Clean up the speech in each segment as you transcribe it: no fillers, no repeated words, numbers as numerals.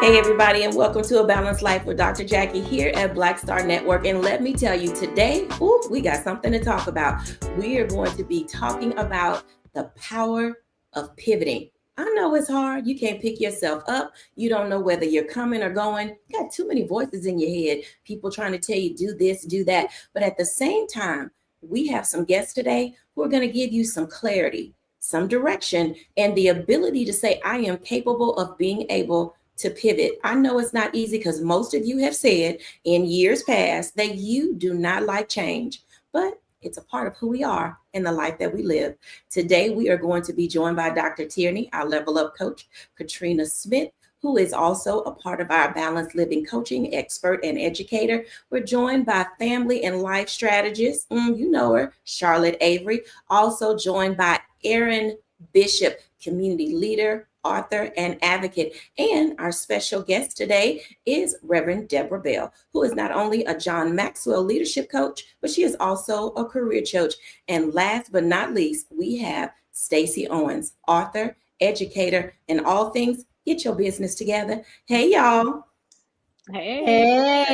Hey, everybody, and welcome to A Balanced Life with Dr. Jacquie here at Black Star Network. And let me tell you, today, we got something to talk about. We are going to be talking about the power of pivoting. I know it's hard. You can't pick yourself up. You don't know whether you're coming or going. You got too many voices in your head, people trying to tell you, do this, do that. But at the same time, we have some guests today who are going to give you some clarity, some direction, and the ability to say, I am capable of being able to pivot. I know it's not easy because most of you have said in years past that you do not like change, but it's a part of who we are and the life that we live. Today, we are going to be joined by Dr. Tierney, our level up coach, Katrina Smith, who is also a part of our balanced living coaching expert and educator. We're joined by family and life strategist, you know her, Charlotte Avery, also joined by Erin Bishop, community leader, author, and advocate. And our special guest today is Reverend Deborah Bell, who is not only a John Maxwell leadership coach, but she is also a career coach. And last but not least, we have Stacey Owens, author, educator, and all things get your business together. Hey, y'all. Hey.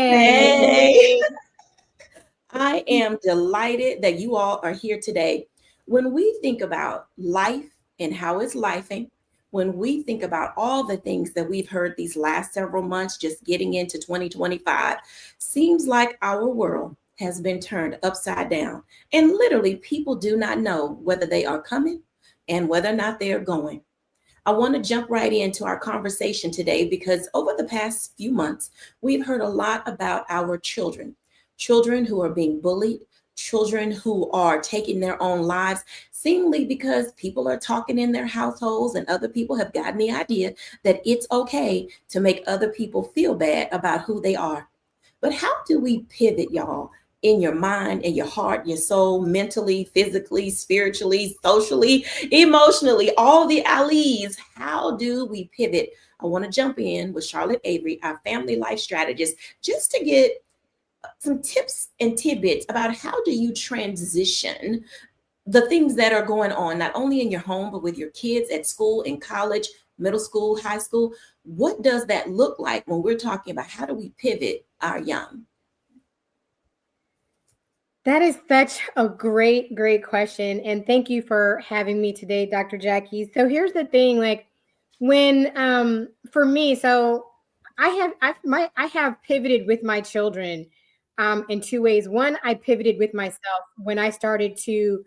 I am delighted that you all are here today. When we think about life and how it's lifing, when we think about all the things that we've heard these last several months, just getting into 2025, seems like our world has been turned upside down. And literally, people do not know whether they are coming and whether or not they are going. I want to jump right into our conversation today because over the past few months, we've heard a lot about our children, children who are being bullied, children who are taking their own lives, seemingly because people are talking in their households and other people have gotten the idea that it's okay to make other people feel bad about who they are. But how do we pivot, y'all? In your mind, in your heart, your soul, mentally, physically, spiritually, socially, emotionally, all the alleys. How do we pivot? I want to jump in with Charlotte Avery, our family life strategist, just to get some tips and tidbits about how do you transition the things that are going on, not only in your home, but with your kids at school, in college, middle school, high school. What does that look like when we're talking about how do we pivot our young? That is such a great question. And thank you for having me today, Dr. Jacquie. So here's the thing, like when for me, so I have pivoted with my children in two ways. One, I pivoted with myself when I started to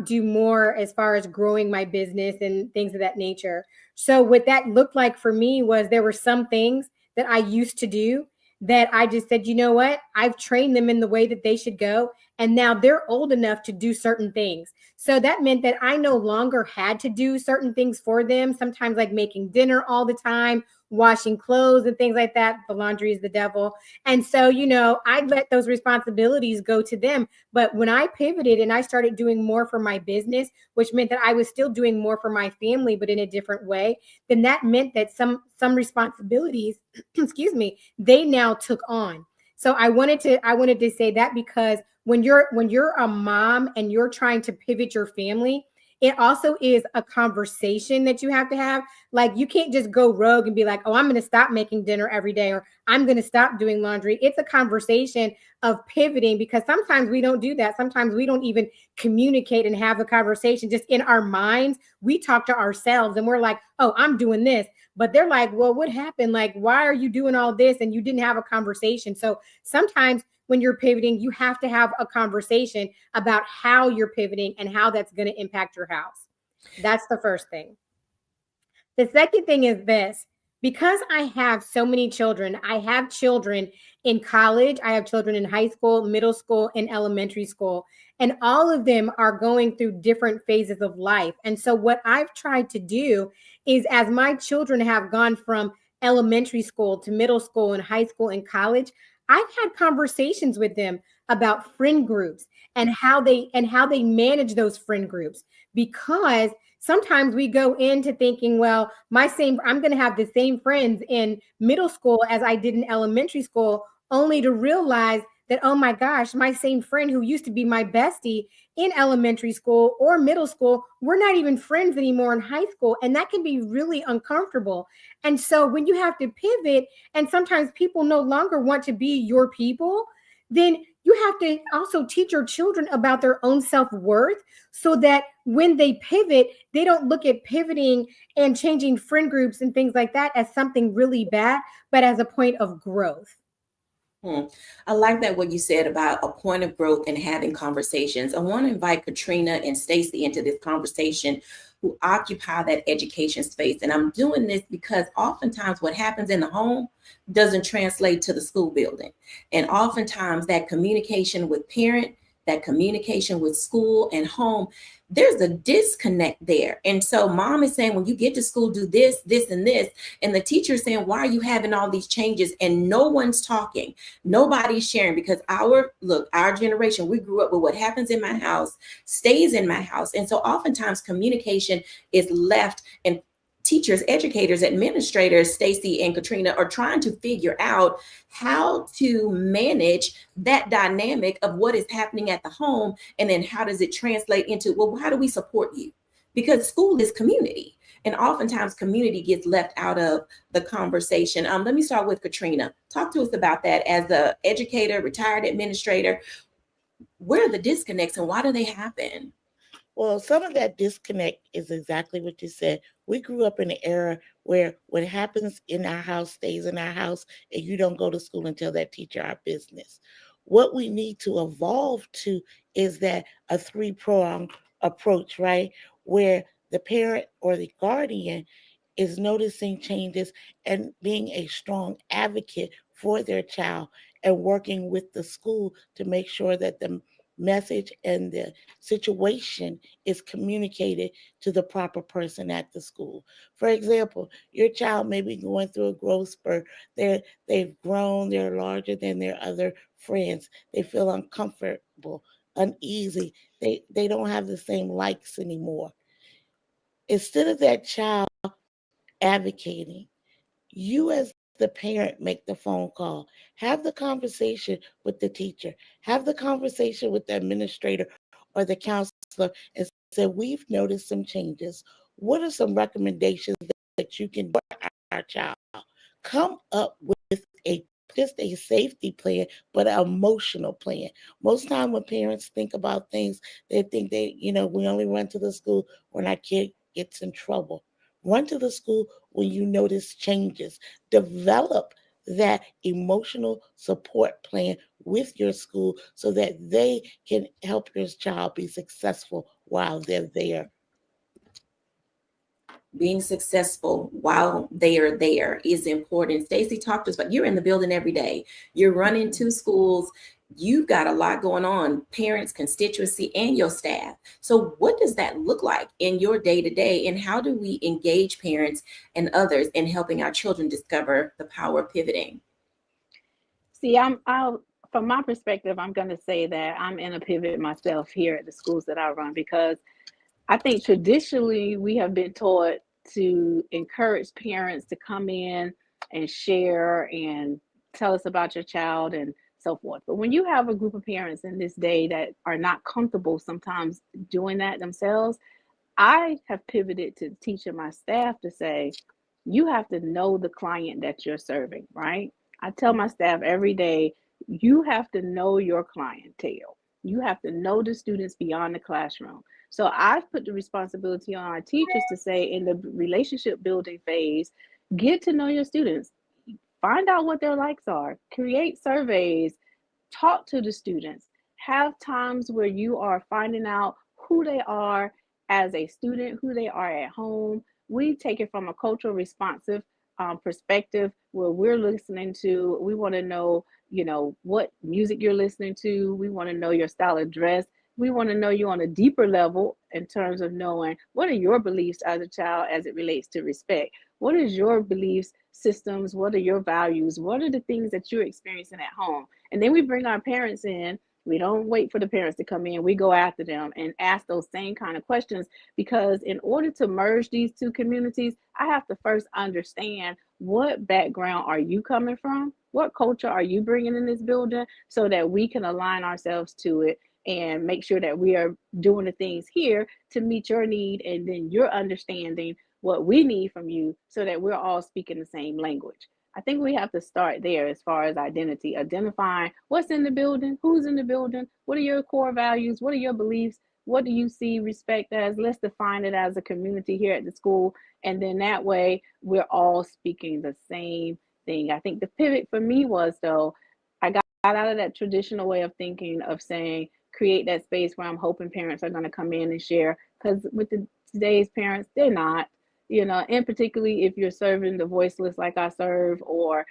do more as far as growing my business and things of that nature. So what that looked like for me was there were some things that I used to do that I just said, you know what? I've trained them in the way that they should go. And now they're old enough to do certain things. So that meant that I no longer had to do certain things for them, sometimes like making dinner all the time, washing clothes and things like that. The laundry is the devil. And so, I'd let those responsibilities go to them. But when I pivoted and I started doing more for my business, which meant that I was still doing more for my family, but in a different way, then that meant that some responsibilities, excuse me, they now took on. So I wanted to say that because when you're a mom and you're trying to pivot your family, it also is a conversation that you have to have. Like you can't just go rogue and be like, oh, I'm going to stop making dinner every day, or I'm going to stop doing laundry. It's a conversation of pivoting because sometimes we don't do that. Sometimes we don't even communicate and have a conversation just in our minds. We talk to ourselves and we're like, oh, I'm doing this. But they're like, well, what happened? Like, why are you doing all this? And you didn't have a conversation. So sometimes when you're pivoting, you have to have a conversation about how you're pivoting and how that's going to impact your house. That's the first thing. The second thing is this. Because I have so many children, I have children in college, I have children in high school, middle school, and elementary school, and all of them are going through different phases of life. And so what I've tried to do is as my children have gone from elementary school to middle school and high school and college, I've had conversations with them about friend groups and how they manage those friend groups, because sometimes we go into thinking, well, I'm going to have the same friends in middle school as I did in elementary school, only to realize that, oh my gosh, my same friend who used to be my bestie in elementary school or middle school, we're not even friends anymore in high school. And that can be really uncomfortable. And so when you have to pivot, and sometimes people no longer want to be your people, then you have to also teach your children about their own self-worth, so that when they pivot, they don't look at pivoting and changing friend groups and things like that as something really bad, but as a point of growth. Hmm. I like that what you said about a point of growth and having conversations. I want to invite Katrina and Stacy into this conversation who occupy that education space. And I'm doing this because oftentimes what happens in the home doesn't translate to the school building. And oftentimes that communication with parent, that communication with school and home, there's a disconnect there. And so mom is saying, when you get to school, do this, this, and this. And the teacher is saying, why are you having all these changes? And no one's talking. Nobody's sharing, because our generation, we grew up with what happens in my house stays in my house. And so oftentimes communication is left, and teachers, educators, administrators, Stacy and Katrina, are trying to figure out how to manage that dynamic of what is happening at the home, and then how does it translate into, well, how do we support you? Because school is community, and oftentimes community gets left out of the conversation. Let me start with Katrina. Talk to us about that as a educator, retired administrator. Where are the disconnects and why do they happen? Well, some of that disconnect is exactly what you said. We grew up in an era where what happens in our house stays in our house, and you don't go to school and tell that teacher our business. What we need to evolve to is that a three-pronged approach, right? Where the parent or the guardian is noticing changes and being a strong advocate for their child, and working with the school to make sure that the message and the situation is communicated to the proper person at the school. For example, your child may be going through a growth spurt. They've grown, they're larger than their other friends. They feel uncomfortable, uneasy. They don't have the same likes anymore. Instead of that child advocating, you as the parent make the phone call, have the conversation with the teacher, have the conversation with the administrator or the counselor, and say, we've noticed some changes. What are some recommendations that you can do for our child? Come up with a just a safety plan, but an emotional plan. Most time when parents think about things, they think we only run to the school when our kid gets in trouble. Run to the school when you notice changes. Develop that emotional support plan with your school so that they can help your child be successful while they're there. Being successful while they are there is important. Stacy talked to us, but you're in the building every day. You're running two schools. You've got a lot going on, parents, constituency, and your staff. So what does that look like in your day to day? And how do we engage parents and others in helping our children discover the power of pivoting? See, I'll from my perspective, I'm going to say that I'm in a pivot myself here at the schools that I run, because I think traditionally we have been taught to encourage parents to come in and share and tell us about your child and so forth. But when you have a group of parents in this day that are not comfortable sometimes doing that themselves, I have pivoted to teaching my staff to say, you have to know the client that you're serving, right? I tell my staff every day, you have to know your clientele. You have to know the students beyond the classroom. So I've put the responsibility on our teachers to say, in the relationship building phase, get to know your students, find out what their likes are, create surveys, talk to the students, have times where you are finding out who they are as a student, who they are at home. We take it from a cultural responsive perspective, where we're listening to, we want to know, what music you're listening to. We want to know your style of dress. We want to know you on a deeper level in terms of knowing what are your beliefs as a child as it relates to respect. What is your beliefs systems? What are your values? What are the things that you're experiencing at home? And then we bring our parents in. We don't wait for the parents to come in. We go after them and ask those same kind of questions, because in order to merge these two communities, I have to first understand, what background are you coming from? what culture are you bringing in this building, so that we can align ourselves to it and make sure that we are doing the things here to meet your need, and then you're understanding what we need from you, so that we're all speaking the same language. I think we have to start there as far as identity, identifying what's in the building, who's in the building, what are your core values, what are your beliefs, what do you see respect as? Let's define it as a community here at the school. And then that way we're all speaking the same thing. I think the pivot for me was, though, I got out of that traditional way of thinking of saying, create that space where I'm hoping parents are going to come in and share. Because with today's parents, they're not, and particularly if you're serving the voiceless like I serve, or,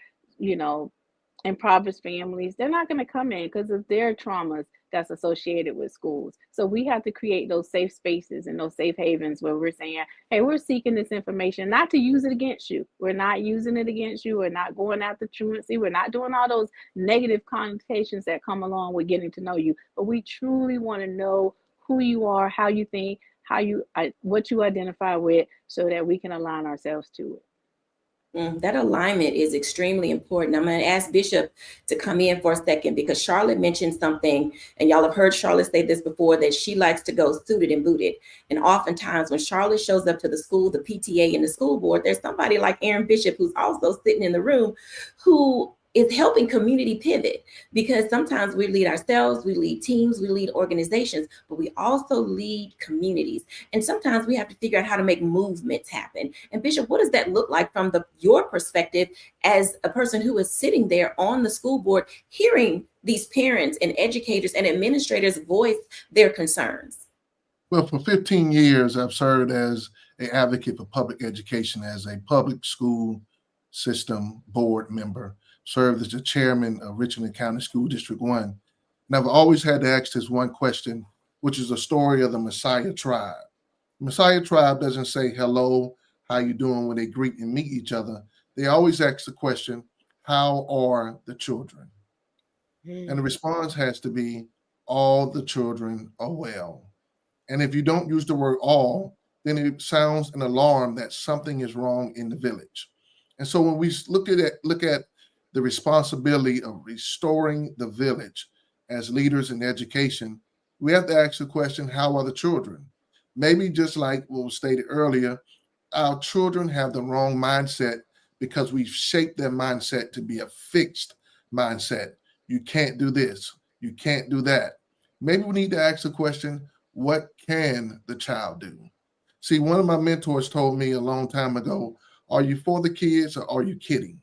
impoverished families, they're not going to come in because of their traumas that's associated with schools. So we have to create those safe spaces and those safe havens where we're saying, hey, we're seeking this information, not to use it against you. We're not using it against you. We're not going after truancy. We're not doing all those negative connotations that come along with getting to know you. But we truly want to know who you are, how you think, what you identify with, so that we can align ourselves to it. That alignment is extremely important. I'm going to ask Bishop to come in for a second, because Charlotte mentioned something, and y'all have heard Charlotte say this before, that she likes to go suited and booted. And oftentimes when Charlotte shows up to the school, the PTA and the school board, there's somebody like Aaron Bishop, who's also sitting in the room, who is helping community pivot, because sometimes we lead ourselves, we lead teams, we lead organizations, but we also lead communities. And sometimes we have to figure out how to make movements happen. And Bishop, what does that look like from your perspective as a person who is sitting there on the school board, hearing these parents and educators and administrators voice their concerns? Well, for 15 years, I've served as an advocate for public education as a public school system board member, served as the chairman of Richland County School District 1. And I've always had to ask this one question, which is the story of the Messiah tribe. The Messiah tribe doesn't say hello, how you doing, when they greet and meet each other. They always ask the question, how are the children? And the response has to be, all the children are well. And if you don't use the word all, then it sounds an alarm that something is wrong in the village. And so when we look at the responsibility of restoring the village as leaders in education, we have to ask the question, how are the children? Maybe just like what was stated earlier, our children have the wrong mindset because we've shaped their mindset to be a fixed mindset. You can't do this. You can't do that. Maybe we need to ask the question, what can the child do? See, one of my mentors told me a long time ago, are you for the kids or are you kidding?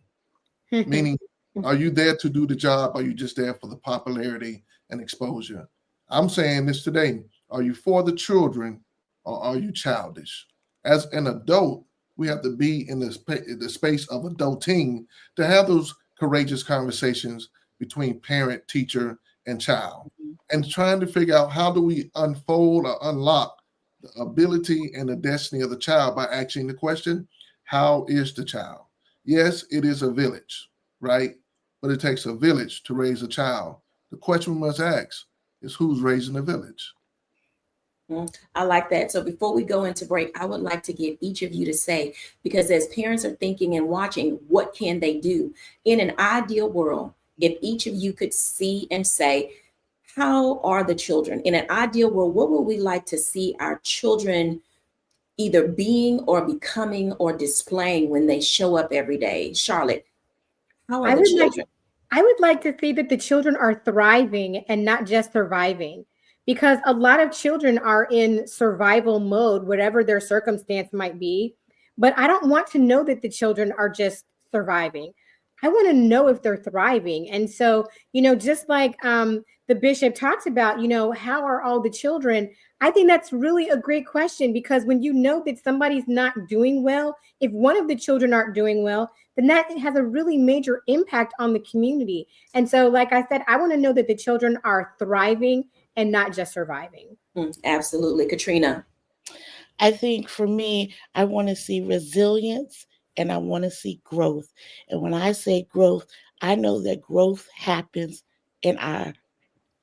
Meaning, are you there to do the job? Or are you just there for the popularity and exposure? I'm saying this today. Are you for the children or are you childish? As an adult, we have to be in the space of adulting to have those courageous conversations between parent, teacher, and child, and trying to figure out how do we unfold or unlock the ability and the destiny of the child by asking the question, how is the child? Yes, it is a village, right? But it takes a village to raise a child. The question we must ask is, who's raising the village? I like that. So before we go into break, I would like to get each of you to say, because as parents are thinking and watching, what can they do? In an ideal world, if each of you could see and say, how are the children? In an ideal world, what would we like to see our children either being or becoming or displaying when they show up every day? Charlotte, how are the children? I would like to see that the children are thriving and not just surviving, because a lot of children are in survival mode, whatever their circumstance might be. But I don't want to know that the children are just surviving. I want to know if they're thriving. And so, just like the bishop talks about, how are all the children? I think that's really a great question, because when you know that somebody's not doing well, if one of the children aren't doing well, then that has a really major impact on the community. And so, like I said, I want to know that the children are thriving and not just surviving. Absolutely. Katrina? I think for me, I want to see resilience and I want to see growth. And when I say growth, I know that growth happens in our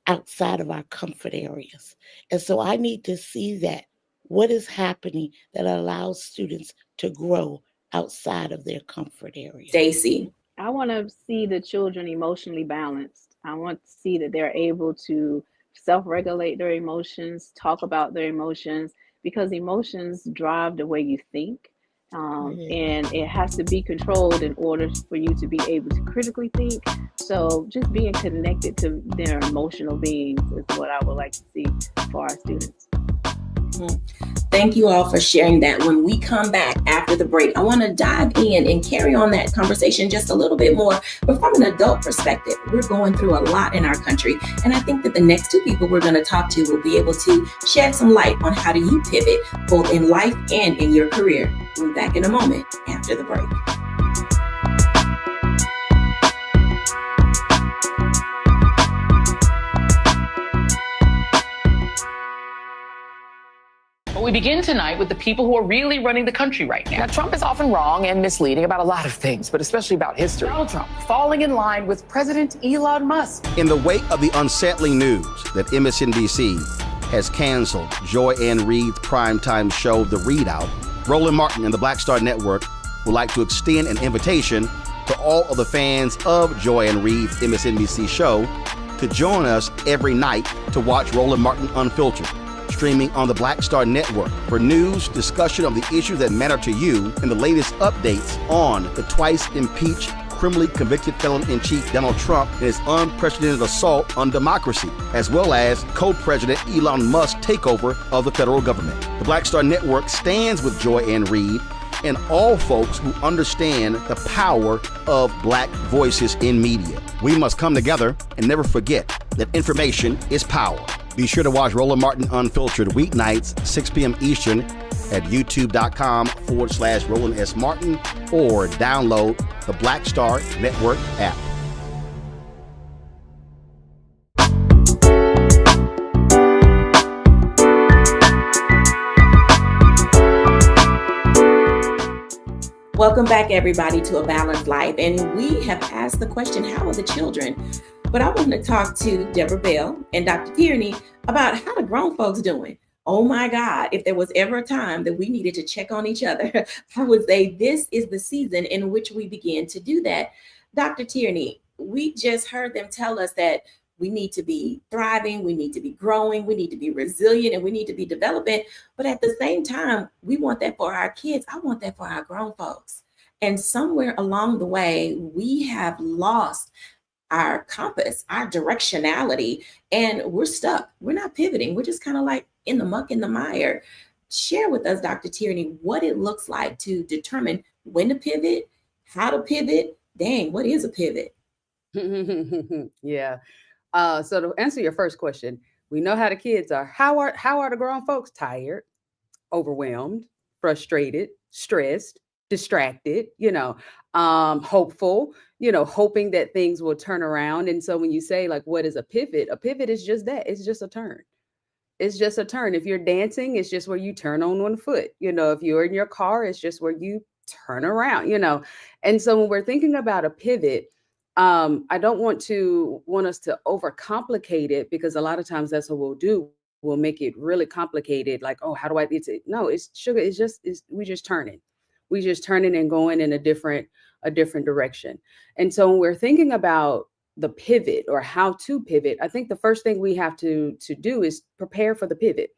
outside of our comfort areas. And so I need to see that. What is happening that allows students to grow outside of their comfort area? Stacy? I want to see the children emotionally balanced. I want to see that they're able to self-regulate their emotions, talk about their emotions, because emotions drive the way you think. And it has to be controlled in order for you to be able to critically think. So just being connected to their emotional beings is what I would like to see for our students. Thank you all for sharing that. When we come back after the break, I want to dive in and carry on that conversation just a little bit more. But from an adult perspective, we're going through a lot in our country. And I think that the next two people we're going to talk to will be able to shed some light on how do you pivot both in life and in your career. We'll be back in a moment after the break. We begin tonight with the people who are really running the country right now. Now, Trump is often wrong and misleading about a lot of things, but especially about history. Donald Trump falling in line with President Elon Musk. In the wake of the unsettling news that MSNBC has canceled Joy Ann Reid's primetime show, The Readout, Roland Martin and the Black Star Network would like to extend an invitation to all of the fans of Joy Ann Reid's MSNBC show to join us every night to watch Roland Martin Unfiltered, streaming on the Black Star Network for news, discussion of the issues that matter to you, and the latest updates on the twice impeached, criminally convicted felon-in-chief Donald Trump and his unprecedented assault on democracy, as well as co-president Elon Musk's takeover of the federal government. The Black Star Network stands with Joy Ann Reid and all folks who understand the power of Black voices in media. We must come together and never forget that information is power. Be sure to watch Roland Martin Unfiltered weeknights, 6 p.m. Eastern at youtube.com/Roland S. Martin or download the Black Star Network app. Welcome back, everybody, to A Balanced Life. And we have asked the question, how are the children? But I want to talk to Deborah Bell and Dr. Tierney about how the grown folks doing. Oh my God, if there was ever a time that we needed to check on each other, I would say this is the season in which we begin to do that. Dr. Tierney, we just heard them tell us that we need to be thriving, we need to be growing, we need to be resilient, and we need to be developing. But at the same time, we want that for our kids. I want that for our grown folks. And somewhere along the way, we have lost our compass, our directionality, and we're stuck. We're not pivoting. We're just kind of like in the muck, in the mire. Share with us, Dr. Tierney, what it looks like to determine when to pivot, how to pivot. Dang, what is a pivot? Yeah. So to answer your first question, we know how the kids are. How are the grown folks? Tired, overwhelmed, frustrated, stressed, distracted, hopeful, hoping that things will turn around. And so when you say, like, what is a pivot is just that. It's just a turn. It's just a turn. If you're dancing, it's just where you turn on one foot. If you're in your car, it's just where you turn around, And so when we're thinking about a pivot, I don't want us to overcomplicate it, because a lot of times that's what we'll do. We'll make it really complicated. Like, oh, how do I, no, it's sugar. We just turning. We just turning and going in a different direction. And so when we're thinking about the pivot or how to pivot, I think the first thing we have to do is prepare for the pivot.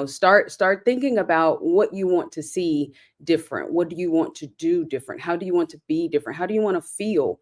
Start thinking about what you want to see different. What do you want to do different? How do you want to be different? How do you want to feel,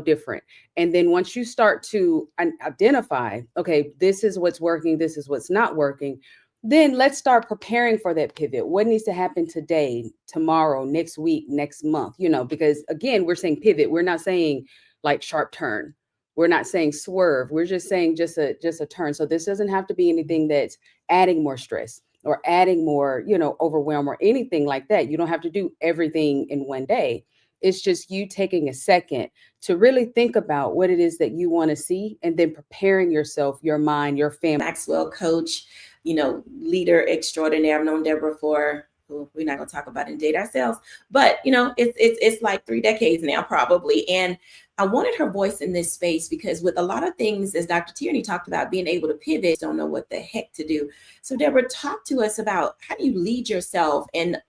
different? And then once you start to identify, okay, this is what's working, this is what's not working, then let's start preparing for that pivot. What needs to happen today, tomorrow, next week, next month, because again, we're saying pivot. We're not saying like sharp turn. We're not saying swerve. We're just saying just a turn. So this doesn't have to be anything that's adding more stress or adding more, overwhelm or anything like that. You don't have to do everything in one day. It's just you taking a second to really think about what it is that you want to see, and then preparing yourself, your mind, your family. Maxwell coach, leader extraordinaire. I've known Deborah for, we're not going to talk about it and date ourselves, but it's like 3 decades now, probably. And I wanted her voice in this space because with a lot of things, as Dr. Tierney talked about, being able to pivot, don't know what the heck to do. So Deborah, talk to us about how do you lead yourself and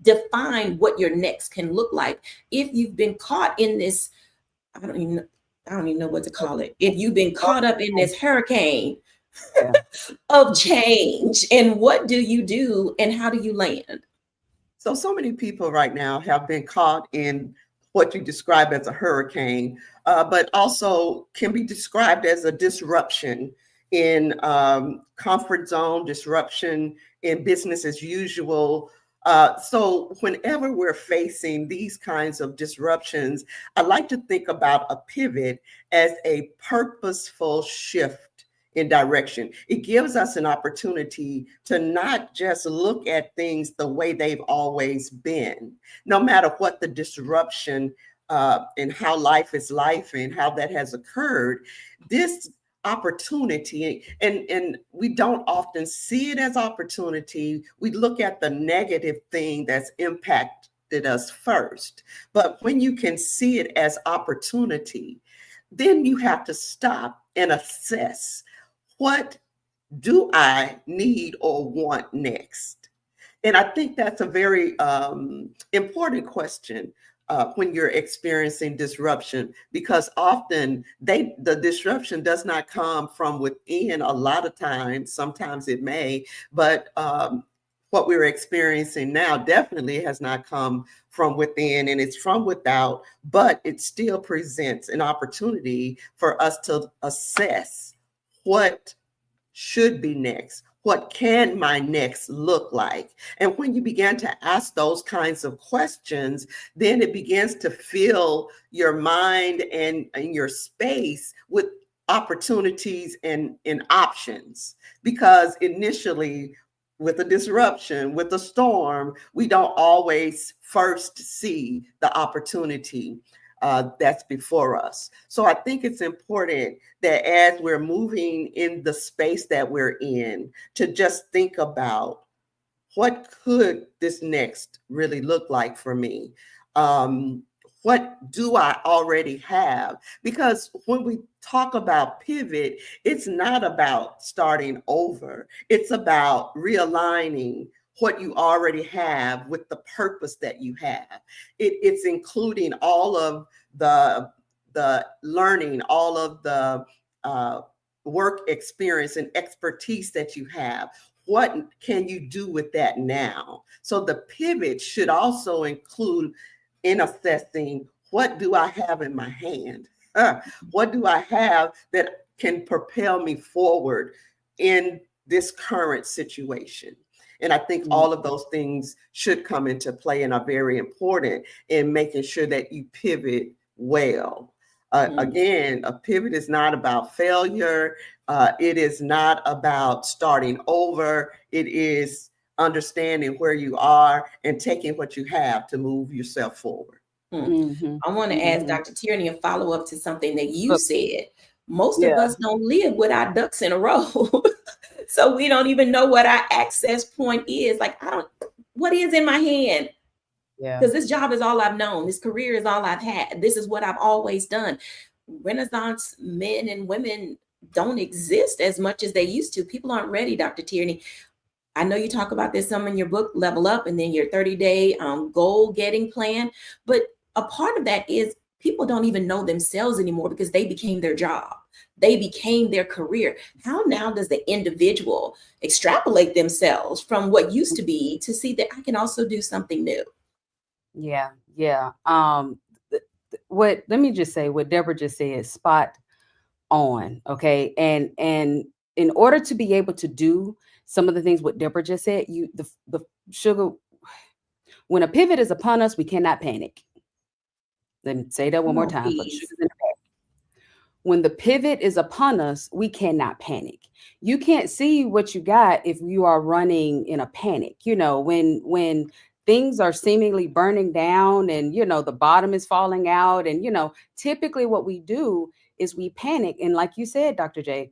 define what your next can look like. If you've been caught in this, I don't even know what to call it. If you've been caught up in this hurricane of change, and what do you do and how do you land? So many people right now have been caught in what you describe as a hurricane, but also can be described as a disruption in comfort zone, disruption in business as usual. So whenever we're facing these kinds of disruptions, I like to think about a pivot as a purposeful shift in direction. It gives us an opportunity to not just look at things the way they've always been, no matter what the disruption and how life is life and how that has occurred. This opportunity, and we don't often see it as opportunity. We look at the negative thing that's impacted us first. But when you can see it as opportunity, then you have to stop and assess, what do I need or want next? And I think that's a very important question when you're experiencing disruption, because often the disruption does not come from within a lot of times. Sometimes it may, but what we're experiencing now definitely has not come from within, and it's from without, but it still presents an opportunity for us to assess what should be next. What can my next look like? And when you begin to ask those kinds of questions, then it begins to fill your mind and your space with opportunities and options. Because initially, with a disruption, with a storm, we don't always first see the opportunity that's before us. So I think it's important that as we're moving in the space that we're in, to just think about, what could this next really look like for me? What do I already have? Because when we talk about pivot, it's not about starting over. It's about realigning what you already have with the purpose that you have. It's including all of the learning, all of the work experience and expertise that you have. What can you do with that now? So the pivot should also include in assessing, what do I have in my hand? What do I have that can propel me forward in this current situation? And I think all of those things should come into play and are very important in making sure that you pivot well. Again, a pivot is not about failure. It is not about starting over. It is understanding where you are and taking what you have to move yourself forward. I want to ask Dr. Tierney a follow-up to something that you said. Most of us don't live with our ducks in a row. So we don't even know what our access point is. Like, what is in my hand? Because this job is all I've known. This career is all I've had. This is what I've always done. Renaissance men and women don't exist as much as they used to. People aren't ready, Dr. Tierney. I know you talk about this some in your book, Level Up, and then your 30-day goal-getting plan. But a part of that is people don't even know themselves anymore because they became their job. They became their career. How now does the individual extrapolate themselves from what used to be to see that I can also do something new? Yeah. Let me just say what Deborah just said is spot on. Okay. And in order to be able to do some of the things what Deborah just said, the sugar, when a pivot is upon us, we cannot panic. Let me say that one more time. When the pivot is upon us, we cannot panic. You can't see what you got if you are running in a panic. You know, when things are seemingly burning down and, you know, the bottom is falling out. And, you know, typically what we do is we panic. And like you said, Dr. J,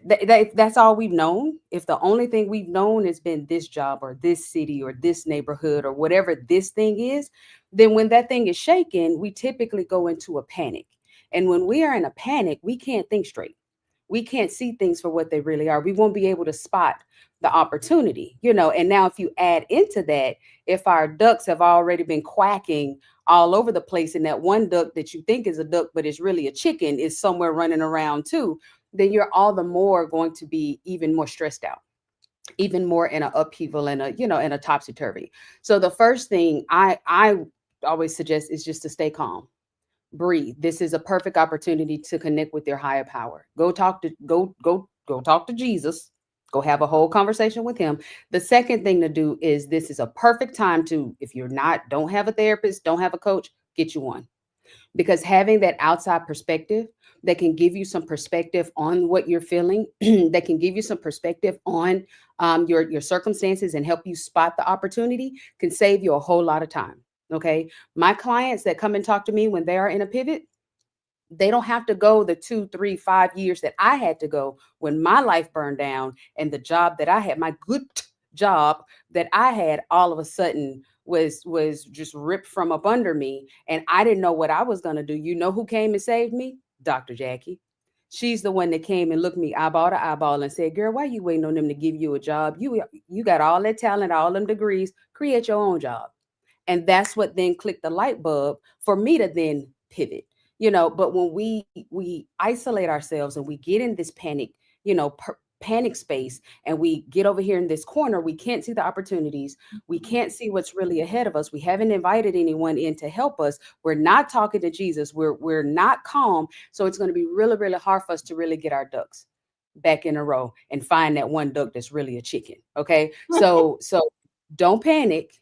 that's all we've known. If the only thing we've known has been this job or this city or this neighborhood or whatever this thing is, then when that thing is shaken, we typically go into a panic. And when we are in a panic, we can't think straight. we can't see things for what they really are. We won't be able to spot the opportunity, you know. And now if you add into that, if our ducks have already been quacking all over the place, and that one duck that you think is a duck but it's really a chicken is somewhere running around too, then you're all the more going to be even more stressed out, even more in an upheaval and a, you know, in a topsy-turvy. So the first thing I always suggest is just to stay calm, breathe. This is a perfect opportunity to connect with your higher power. Go talk to Jesus. Go have a whole conversation with him. The second thing to do is, this is a perfect time to, if you're don't have a therapist, don't have a coach, get you one. Because having that outside perspective that can give you some perspective on what you're feeling, that can give you some perspective on your circumstances and help you spot the opportunity, can save you a whole lot of time. Okay. My clients that come and talk to me when they are in a pivot, they don't have to go the 2, 3, 5 years that I had to go when my life burned down, and the job that I had, my good job that I had, all of a sudden was just ripped from up under me, and I didn't know what I was going to do. You know who came and saved me? Dr. Jacquie. She's the one that came and looked me eyeball to eyeball and said, girl, why you waiting on them to give you a job? You got all that talent, all them degrees, create your own job. And that's what then clicked the light bulb for me to then pivot, you know. But when we isolate ourselves and we get in this panic, you know, panic space, and we get over here in this corner, we can't see the opportunities. We can't see what's really ahead of us. We haven't invited anyone in to help us. We're not talking to Jesus. We're not calm. So it's going to be really, really hard for us to really get our ducks back in a row and find that one duck that's really a chicken. Okay. So don't panic.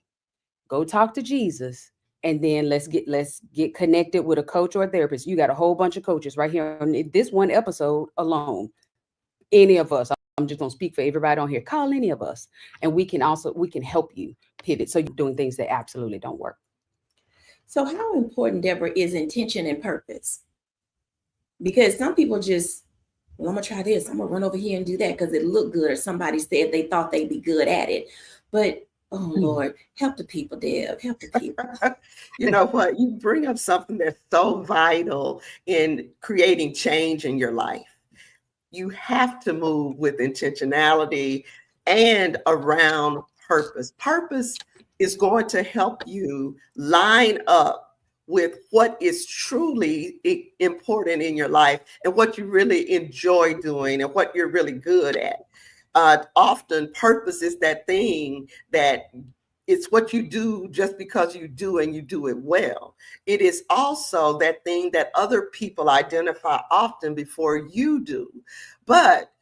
Go talk to Jesus, and then let's get connected with a coach or a therapist. You got a whole bunch of coaches right here on this one episode alone. Any of us, I'm just gonna speak for everybody on here. Call any of us, and we can help you pivot. So you're doing things that absolutely don't work. So how important, Deborah, is intention and purpose? Because some people just, well, I'm gonna try this. I'm gonna run over here and do that because it looked good, or somebody said they thought they'd be good at it. But oh Lord, help the people, Deb. Help the people. You know what? You bring up something that's so vital in creating change in your life. You have to move with intentionality and around purpose. Purpose is going to help you line up with what is truly important in your life and what you really enjoy doing and what you're really good at. Often purpose is that thing that it's what you do just because you do, and you do it well. It is also that thing that other people identify often before you do. But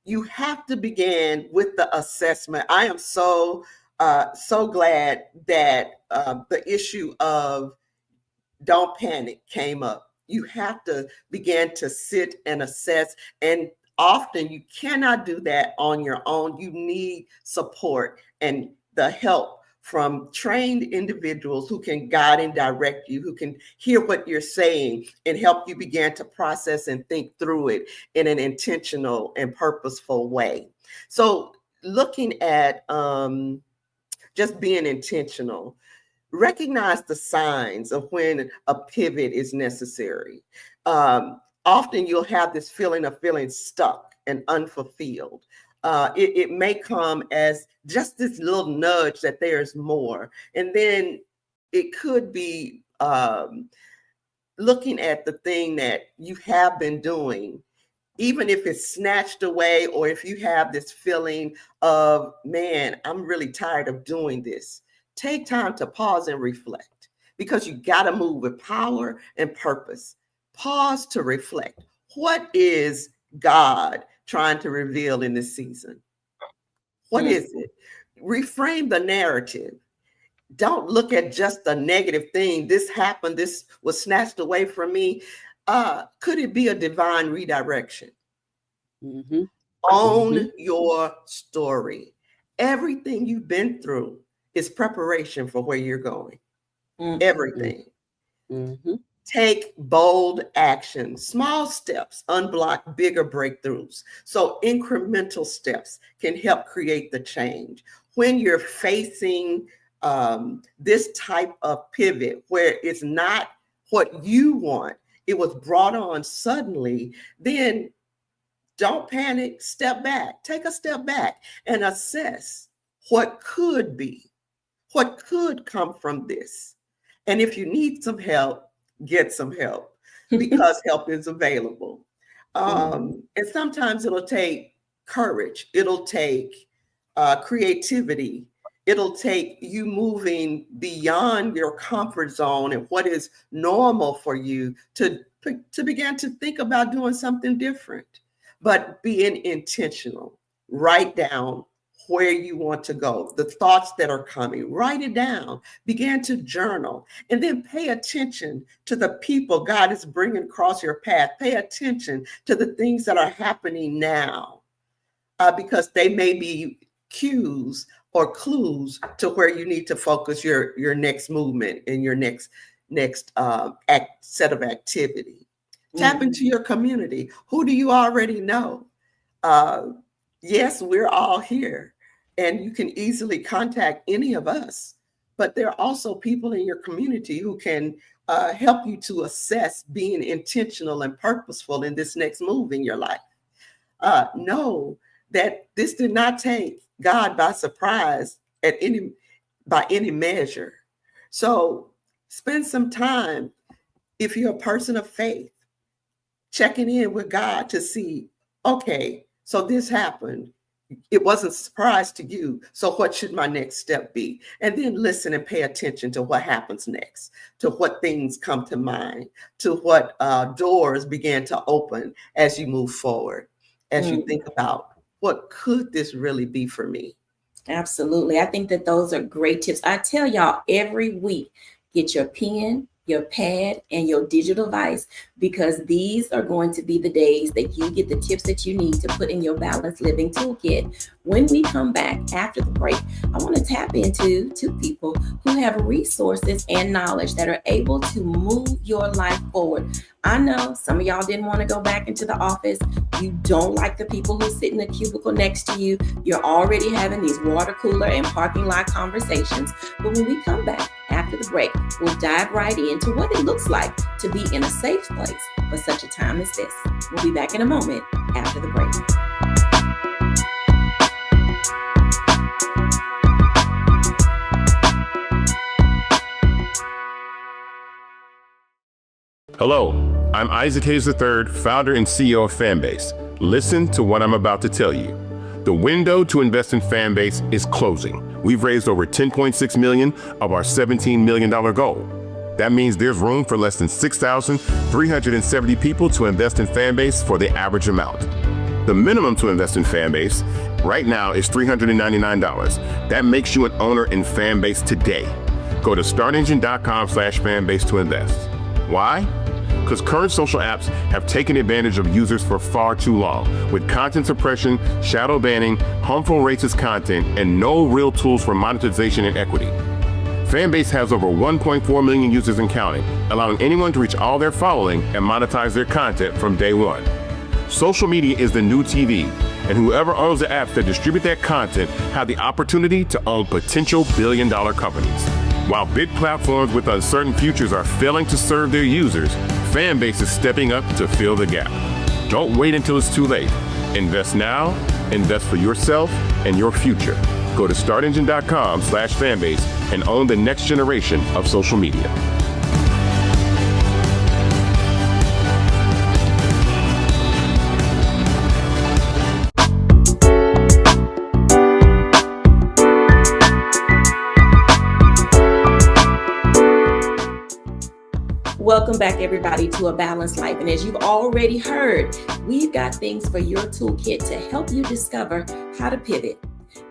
you have to begin with the assessment. I am so glad that the issue of don't panic came up. You have to begin to sit and assess, and often you cannot do that on your own. You need support and the help from trained individuals who can guide and direct you, who can hear what you're saying and help you begin to process and think through it in an intentional and purposeful way. So looking at just being intentional, recognize the signs of when a pivot is necessary. Often you'll have this feeling of feeling stuck and unfulfilled. It may come as just this little nudge that there's more. And then it could be looking at the thing that you have been doing, even if it's snatched away, or if you have this feeling of, man, I'm really tired of doing this. Take time to pause and reflect, because you got to move with power and purpose. Pause to reflect. What is God trying to reveal in this season? What is it? Reframe the narrative. Don't look at just the negative thing. This happened. This was snatched away from me. Could it be a divine redirection? Mm-hmm. Own your story. Everything you've been through is preparation for where you're going. Everything. Take bold action. Small steps unblock bigger breakthroughs. So incremental steps can help create the change. When you're facing this type of pivot where it's not what you want, it was brought on suddenly, then don't panic, step back, take a step back and assess what could be, what could come from this. And if you need some help, get some help because help is available. And sometimes it'll take courage, it'll take creativity, it'll take you moving beyond your comfort zone and what is normal for you to begin to think about doing something different, but being intentional. Write down where you want to go, the thoughts that are coming, write it down, begin to journal, and then pay attention to the people God is bringing across your path. Pay attention to the things that are happening now, because they may be cues or clues to where you need to focus your next movement and your next set of activity. Tap into your community. Who do you already know? Yes, we're all here, and you can easily contact any of us, but there are also people in your community who can help you to assess being intentional and purposeful in this next move in your life. Know that this did not take God by surprise by any measure. So spend some time, if you're a person of faith, checking in with God to see, okay, so this happened. It wasn't a surprise to you. So what should my next step be? And then listen and pay attention to what happens next, to what things come to mind, to what doors begin to open as you move forward, as you think about what could this really be for me? Absolutely. I think that those are great tips. I tell y'all every week, get your pen, your pad, and your digital device, because these are going to be the days that you get the tips that you need to put in your balanced living toolkit. When we come back after the break, I want to tap into two people who have resources and knowledge that are able to move your life forward. I know some of y'all didn't want to go back into the office. You don't like the people who sit in the cubicle next to you. You're already having these water cooler and parking lot conversations. But when we come back after the break, we'll dive right into what it looks like to be in a safe place for such a time as this. We'll be back in a moment after the break. Hello, I'm Isaac Hayes III, founder and CEO of Fanbase. Listen to what I'm about to tell you. The window to invest in Fanbase is closing. We've raised over $10.6 million of our $17 million goal. That means there's room for less than 6,370 people to invest in Fanbase for the average amount. The minimum to invest in Fanbase right now is $399. That makes you an owner in Fanbase today. Go to startengine.com/fanbase to invest. Why? Because current social apps have taken advantage of users for far too long, with content suppression, shadow banning, harmful racist content, and no real tools for monetization and equity. Fanbase has over 1.4 million users and counting, allowing anyone to reach all their following and monetize their content from day one. Social media is the new TV, and whoever owns the apps that distribute that content have the opportunity to own potential billion-dollar companies. While big platforms with uncertain futures are failing to serve their users, Fanbase is stepping up to fill the gap. Don't wait until it's too late. Invest now, invest for yourself and your future. Go to startengine.com/fanbase and own the next generation of social media. Welcome back, everybody, to A Balanced Life. And as you've already heard, we've got things for your toolkit to help you discover how to pivot.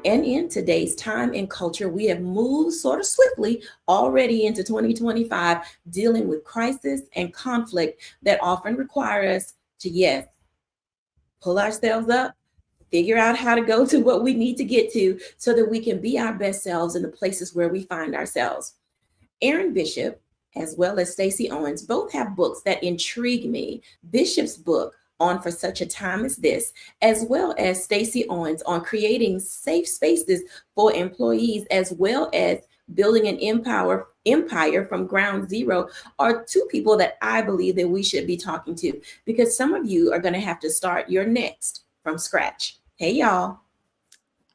And in today's time and culture, we have moved sort of swiftly already into 2025, dealing with crisis and conflict that often require us to, yes, pull ourselves up, figure out how to go to what we need to get to so that we can be our best selves in the places where we find ourselves. Aaron Bishop, as well as Stacey Owens, both have books that intrigue me. Bishop's book on For Such a Time as This, as well as Stacey Owens on creating safe spaces for employees, as well as building an empire from ground zero are two people that I believe that we should be talking to, because some of you are going to have to start your next from scratch. Hey, y'all.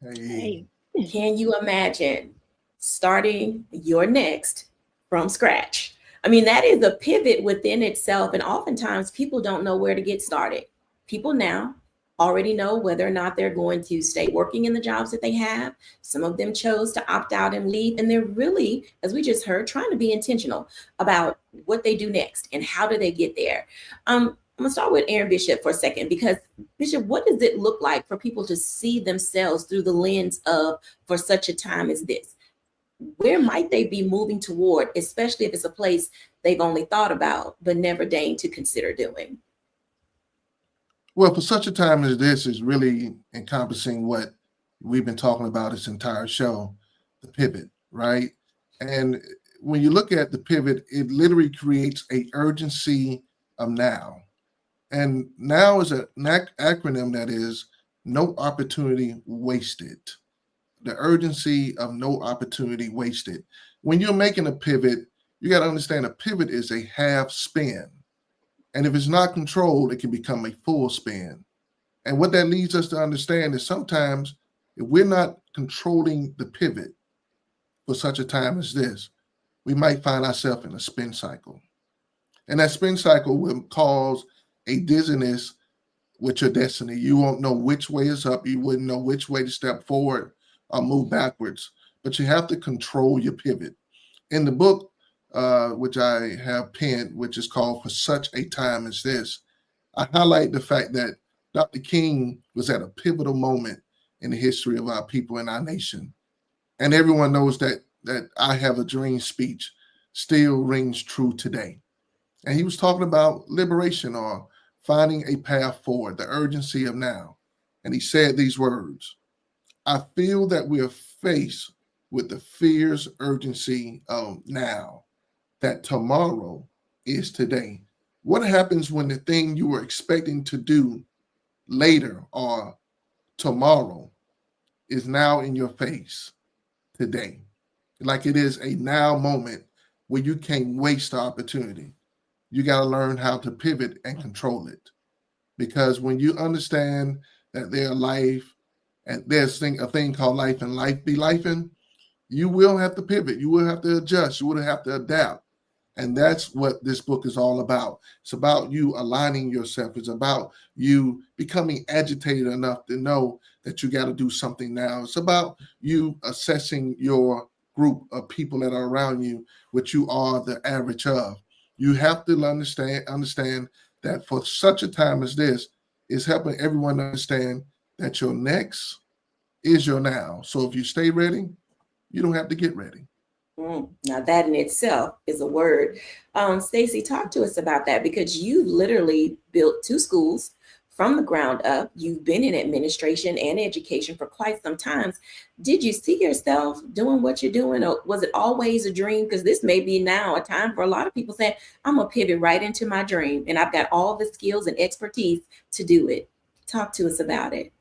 Hey. Can you imagine starting your next from scratch? I mean, that is a pivot within itself. And oftentimes people don't know where to get started. People now already know whether or not they're going to stay working in the jobs that they have. Some of them chose to opt out and leave. And they're really, as we just heard, trying to be intentional about what they do next and how do they get there. I'm going to start with Aaron Bishop for a second, because Bishop, what does it look like for people to see themselves through the lens of for such a time as this? Where might they be moving toward, especially if it's a place they've only thought about but never deigned to consider doing? Well, for such a time as this is really encompassing what we've been talking about this entire show, the pivot, right? And when you look at the pivot, it literally creates a urgency of now. And now is an acronym that is no opportunity wasted. The urgency of no opportunity wasted. When you're making a pivot, you got to understand a pivot is a half spin. And if it's not controlled, it can become a full spin. And what that leads us to understand is sometimes if we're not controlling the pivot for such a time as this, we might find ourselves in a spin cycle. And that spin cycle will cause a dizziness with your destiny. You won't know which way is up. You wouldn't know which way to step forward or move backwards. But you have to control your pivot. In the book, which I have penned, which is called For Such a Time as This, I highlight the fact that Dr. King was at a pivotal moment in the history of our people and our nation. And everyone knows that I Have a Dream speech still rings true today. And he was talking about liberation or finding a path forward, the urgency of now. And he said these words: I feel that we are faced with the fierce urgency of now, that tomorrow is today. What happens when the thing you were expecting to do later or tomorrow is now in your face today? Like it is a now moment where you can't waste the opportunity. You got to learn how to pivot and control it. Because when you understand that there's life and there's a thing called life and life be lifing, you will have to pivot. You will have to adjust. You will have to adapt. And that's what this book is all about. It's about you aligning yourself. It's about you becoming agitated enough to know that you got to do something now. It's about you assessing your group of people that are around you, which you are the average of. You have to understand that for such a time as this, is helping everyone understand that your next is your now. So if you stay ready, you don't have to get ready. Now that in itself is a word. Stacey, talk to us about that, because you literally built two schools from the ground up. You've been in administration and education for quite some time. Did you see yourself doing what you're doing, or was it always a dream? Because this may be now a time for a lot of people saying, I'm gonna pivot right into my dream and I've got all the skills and expertise to do it. Talk to us about it.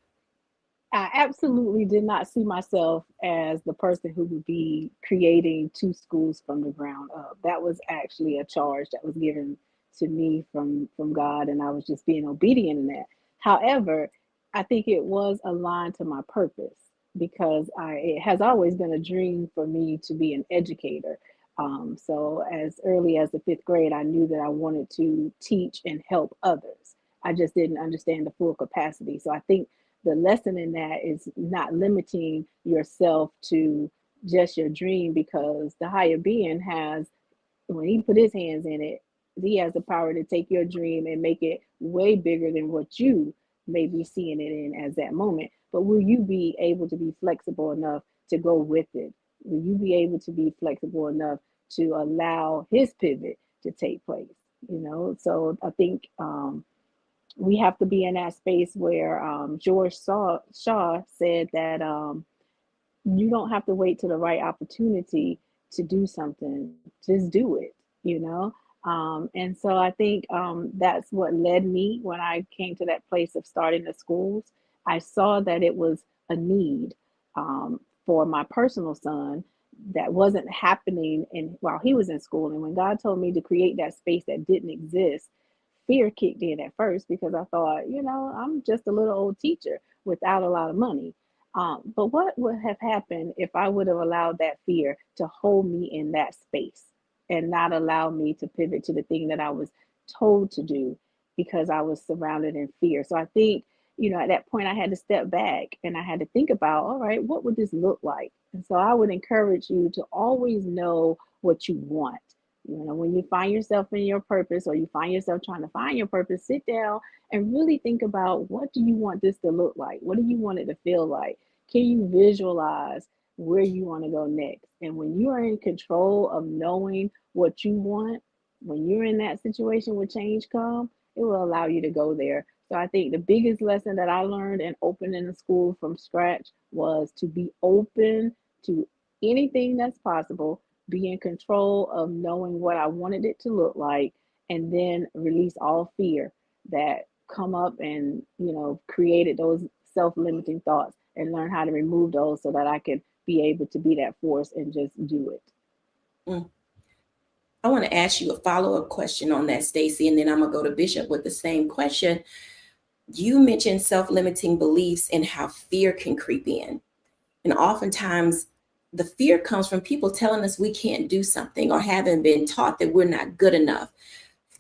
I absolutely did not see myself as the person who would be creating two schools from the ground up. That was actually a charge that was given to me from God, and I was just being obedient in that. However, I think it was aligned to my purpose, because it has always been a dream for me to be an educator. So as early as the fifth grade, I knew that I wanted to teach and help others. I just didn't understand the full capacity. So I think the lesson in that is not limiting yourself to just your dream, because the higher being has, when he put his hands in it, he has the power to take your dream and make it way bigger than what you may be seeing it in as that moment. But will you be able to be flexible enough to go with it? Will you be able to be flexible enough to allow his pivot to take place? So I think we have to be in that space where George Shaw said that you don't have to wait till the right opportunity to do something. Just do it, And so I think that's what led me when I came to that place of starting the schools. I saw that it was a need for my personal son, that wasn't happening while he was in school. And when God told me to create that space that didn't exist, fear kicked in at first because I thought, I'm just a little old teacher without a lot of money. But what would have happened if I would have allowed that fear to hold me in that space and not allow me to pivot to the thing that I was told to do because I was surrounded in fear? So I think, at that point, I had to step back and I had to think about, all right, what would this look like? And so I would encourage you to always know what you want. When you find yourself in your purpose or you find yourself trying to find your purpose, sit down and really think about, what do you want this to look like? What do you want it to feel like? Can you visualize where you want to go next? And when you are in control of knowing what you want, when you're in that situation where change comes, it will allow you to go there. So I think the biggest lesson that I learned in opening a school from scratch was to be open to anything that's possible, be in control of knowing what I wanted it to look like, and then release all fear that come up and, created those self-limiting thoughts, and learn how to remove those so that I could be able to be that force and just do it. I want to ask you a follow-up question on that, Stacey, and then I'm going to go to Bishop with the same question. You mentioned self-limiting beliefs and how fear can creep in. And oftentimes the fear comes from people telling us we can't do something or having been taught that we're not good enough.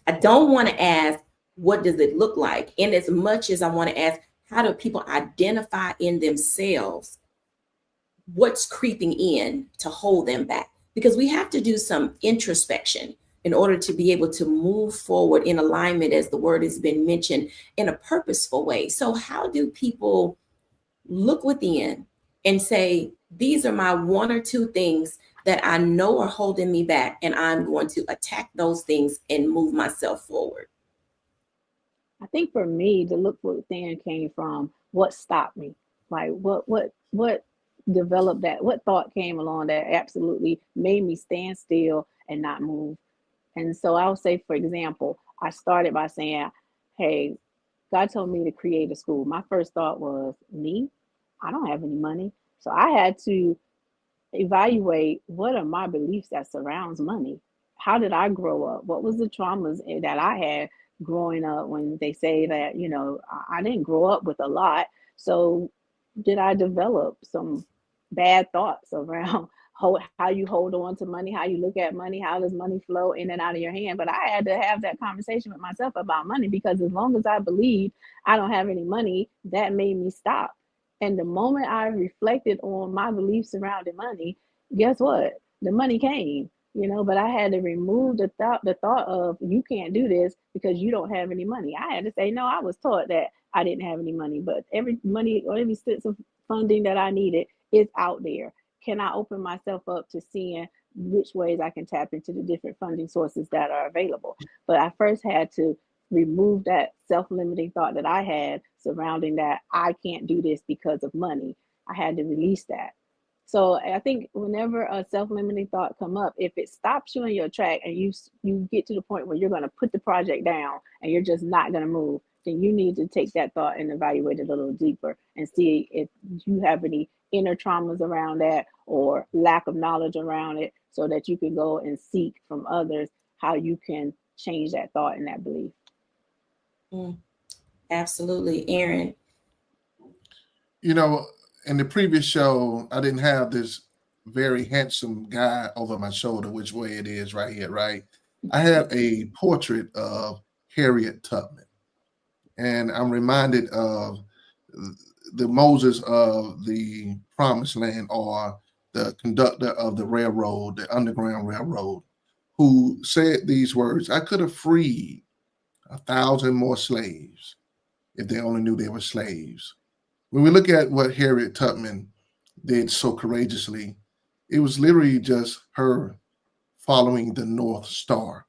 I don't want to ask, what does it look like? And as much as I want to ask, how do people identify in themselves what's creeping in to hold them back? Because we have to do some introspection in order to be able to move forward in alignment, as the word has been mentioned, in a purposeful way. So how do people look within and say, these are my one or two things that I know are holding me back, and I'm going to attack those things and move myself forward? I think for me, the look within came from what stopped me. Like what developed that? What thought came along that absolutely made me stand still and not move? And so I'll say, for example, I started by saying, hey, God told me to create a school. My first thought was, me? I don't have any money. So I had to evaluate, what are my beliefs that surrounds money? How did I grow up? What was the traumas that I had growing up, when they say that, I didn't grow up with a lot. So did I develop some bad thoughts around how you hold on to money, how you look at money, how does money flow in and out of your hand? But I had to have that conversation with myself about money, because as long as I believed I don't have any money, that made me stop. And the moment I reflected on my beliefs surrounding money, guess what? The money came, but I had to remove the thought of, you can't do this because you don't have any money. I had to say, no, I was taught that I didn't have any money, but every money or every sense of funding that I needed is out there. Can I open myself up to seeing which ways I can tap into the different funding sources that are available? But I first had to remove that self-limiting thought that I had surrounding that I can't do this because of money. I had to release that. So I think whenever a self-limiting thought come up, if it stops you in your track and you get to the point where you're going to put the project down and you're just not going to move, then you need to take that thought and evaluate it a little deeper and see if you have any inner traumas around that or lack of knowledge around it, so that you can go and seek from others how you can change that thought and that belief. Absolutely. Aaron? In the previous show, I didn't have this very handsome guy over my shoulder, which way it is right here, right? I had a portrait of Harriet Tubman. And I'm reminded of the Moses of the Promised Land, or the conductor of the railroad, the Underground Railroad, who said these words: I could have freed 1,000 more slaves if they only knew they were slaves. When we look at what Harriet Tubman did so courageously, it was literally just her following the North Star.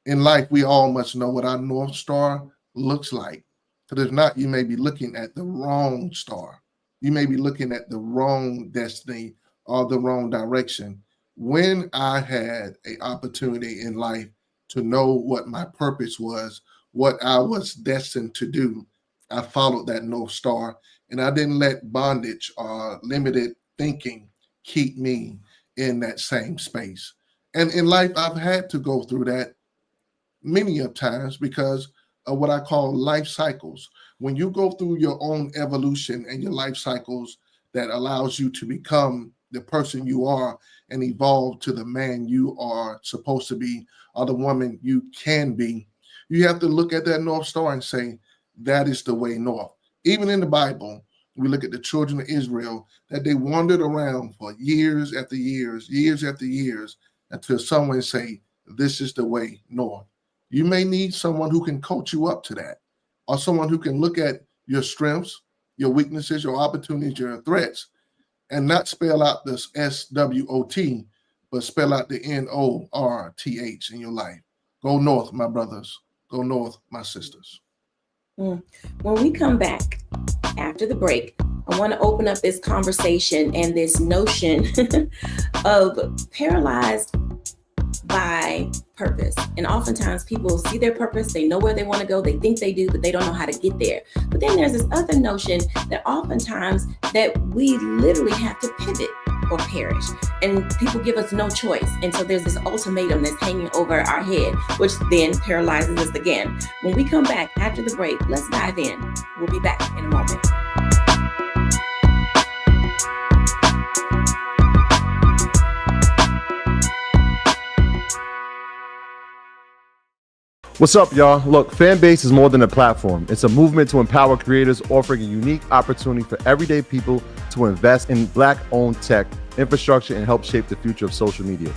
In life, we all must know what our North Star looks like. Because if not, you may be looking at the wrong star. You may be looking at the wrong destiny or the wrong direction. When I had an opportunity in life to know what my purpose was, what I was destined to do, I followed that North Star, and I didn't let bondage or limited thinking keep me. in that same space. And in life, I've had to go through that many of times because of what I call life cycles. When you go through your own evolution and your life cycles that allows you to become the person you are and evolve to the man you are supposed to be or the woman you can be, you have to look at that North Star and say, that is the way north. Even in the Bible, we look at the children of Israel, that they wandered around for years after years after years, until someone say, this is the way north. You may need someone who can coach you up to that, or someone who can look at your strengths, your weaknesses, your opportunities, your threats, and not spell out this SWOT, but spell out the NORTH in your life. Go north, my brothers. Go north, my sisters. When we come back after the break, I want to open up this conversation and this notion of paralyzed by purpose. And oftentimes people see their purpose, they know where they want to go, they think they do, but they don't know how to get there. But then there's this other notion that oftentimes that we literally have to pivot or perish, and people give us no choice. And so there's this ultimatum that's hanging over our head, which then paralyzes us again. When we come back after the break, let's dive in. We'll be back in a moment. What's up, y'all? Look, Fanbase is more than a platform. It's a movement to empower creators, offering a unique opportunity for everyday people to invest in Black-owned tech, infrastructure, and help shape the future of social media.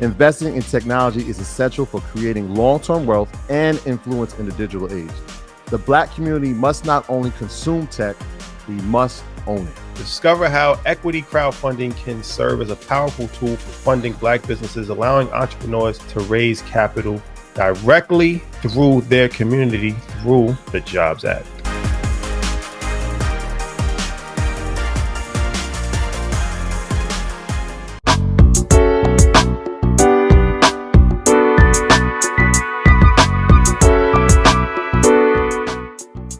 Investing in technology is essential for creating long-term wealth and influence in the digital age. The Black community must not only consume tech, we must own it. Discover how equity crowdfunding can serve as a powerful tool for funding Black businesses, allowing entrepreneurs to raise capital directly through their community through the Jobs Act.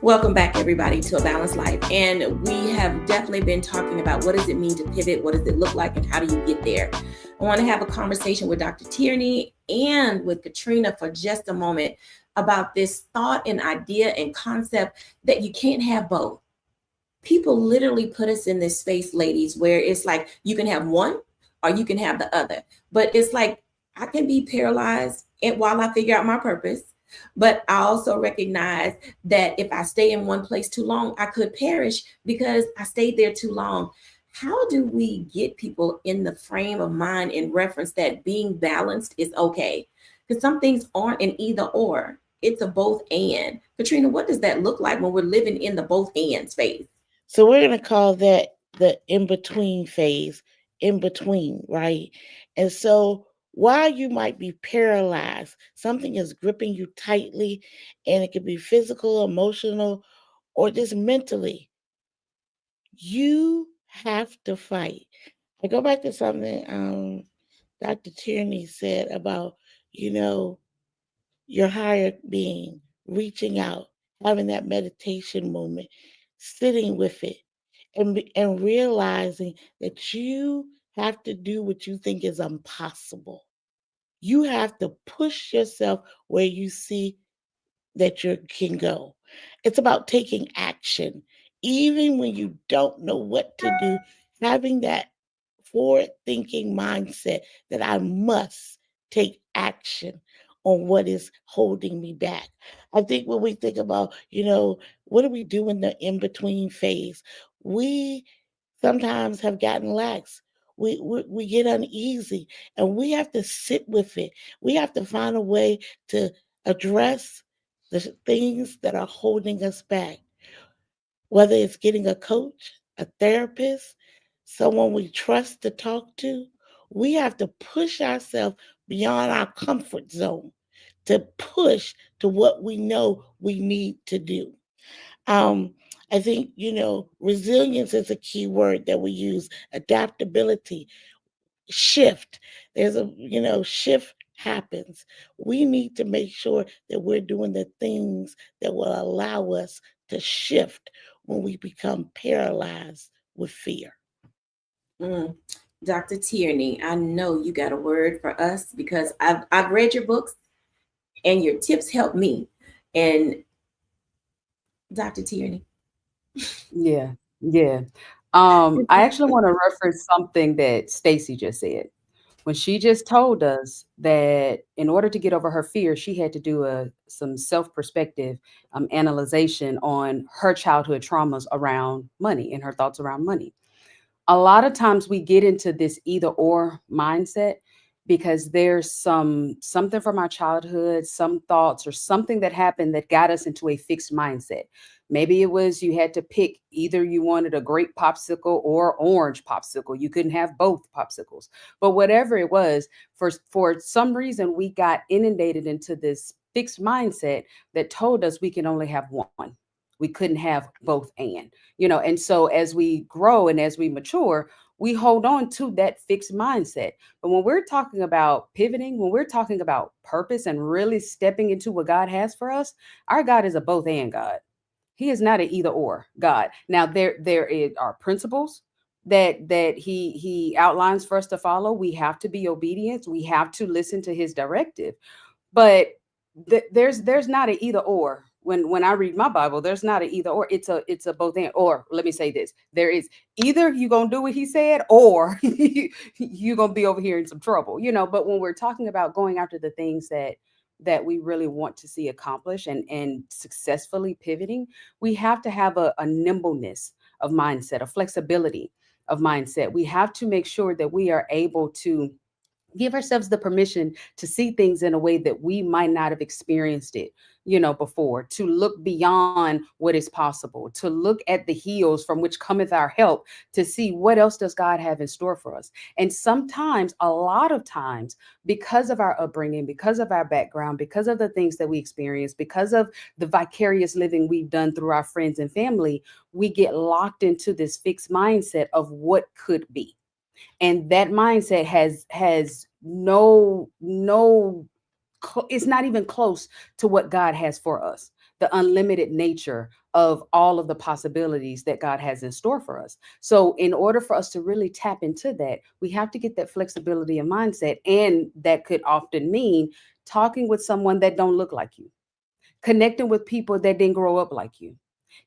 Welcome back, everybody, to A Balanced Life. And we have definitely been talking about what does it mean to pivot, what does it look like, and how do you get there? I want to have a conversation with Dr. Tierney and with Katrina for just a moment about this thought and idea and concept that you can't have both. People literally put us in this space, ladies, where it's like you can have one or you can have the other. But it's like I can be paralyzed while I figure out my purpose. But I also recognize that if I stay in one place too long, I could perish because I stayed there too long. How do we get people in the frame of mind in reference that being balanced is okay? Because some things aren't an either or, it's a both and. Katrina, what does that look like when we're living in the both and phase? So we're going to call that the in-between phase, in between, right? And so while you might be paralyzed, something is gripping you tightly, and it could be physical, emotional, or just mentally. You have to fight. I go back to something Dr. Tierney said about, your higher being, reaching out, having that meditation moment, sitting with it, and realizing that you have to do what you think is impossible. You have to push yourself where you see that you can go. It's about taking action. Even when you don't know what to do, having that forward thinking mindset that I must take action on what is holding me back. I think when we think about, what do we do in the in between phase? We sometimes have gotten lax. We get uneasy, and we have to sit with it. We have to find a way to address the things that are holding us back, whether it's getting a coach, a therapist, someone we trust to talk to. We have to push ourselves beyond our comfort zone to push to what we know we need to do. I think, resilience is a key word that we use, adaptability, shift. There's shift happens. We need to make sure that we're doing the things that will allow us to shift when we become paralyzed with fear. Dr. Tierney, I know you got a word for us because I've read your books and your tips help me. And Dr. Tierney. Yeah, yeah. I actually want to reference something that Stacy just said when she just told us that in order to get over her fear, she had to do some self-perspective analyzation on her childhood traumas around money and her thoughts around money. A lot of times we get into this either or mindset because there's something from our childhood, some thoughts or something that happened that got us into a fixed mindset. Maybe it was you had to pick either you wanted a grape popsicle or orange popsicle. You couldn't have both popsicles. But whatever it was, for some reason we got inundated into this fixed mindset that told us we can only have one. We couldn't have both and so as we grow and as we mature, we hold on to that fixed mindset. But when we're talking about pivoting, when we're talking about purpose and really stepping into what God has for us, our God is a both and God. He is not an either or God. Now are principles that he outlines for us to follow. We have to be obedient. We have to listen to his directive. But there's not an either or. When I read my Bible, there's not an either or. It's a both and. Or let me say this: there is either you gonna do what he said, or you gonna be over here in some trouble. But when we're talking about going after the things that we really want to see accomplished and successfully pivoting, we have to have a nimbleness of mindset, a flexibility of mindset. We have to make sure that we are able to give ourselves the permission to see things in a way that we might not have experienced it before, to look beyond what is possible, to look at the hills from which cometh our help, to see what else does God have in store for us. And sometimes, a lot of times, because of our upbringing, because of our background, because of the things that we experience, because of the vicarious living we've done through our friends and family, we get locked into this fixed mindset of what could be. And that mindset has no it's not even close to what God has for us, the unlimited nature of all of the possibilities that God has in store for us. So in order for us to really tap into that, we have to get that flexibility of mindset. And that could often mean talking with someone that don't look like you, connecting with people that didn't grow up like you,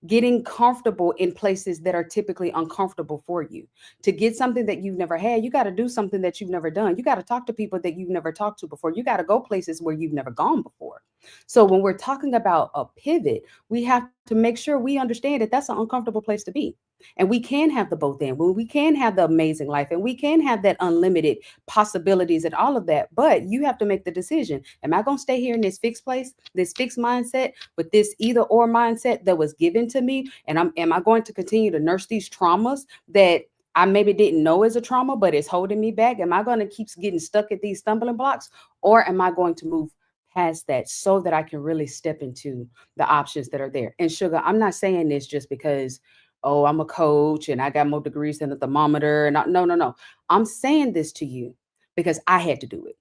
getting comfortable in places that are typically uncomfortable for you. To get something that you've never had, you got to do something that you've never done. You got to talk to people that you've never talked to before. You got to go places where you've never gone before. So when we're talking about a pivot, we have to make sure we understand that that's an uncomfortable place to be. And we can have the both and when we can have the amazing life and we can have that unlimited possibilities and all of that. But you have to make the decision. Am I going to stay here in this fixed place, this fixed mindset, with this either or mindset that was given to me? And am I going to continue to nurse these traumas that I maybe didn't know as a trauma, but it's holding me back? Am I going to keep getting stuck at these stumbling blocks? Or am I going to move past that so that I can really step into the options that are there? And Sugar, I'm not saying this just because, oh, I'm a coach and I got more degrees than a thermometer. And no. I'm saying this to you because I had to do it.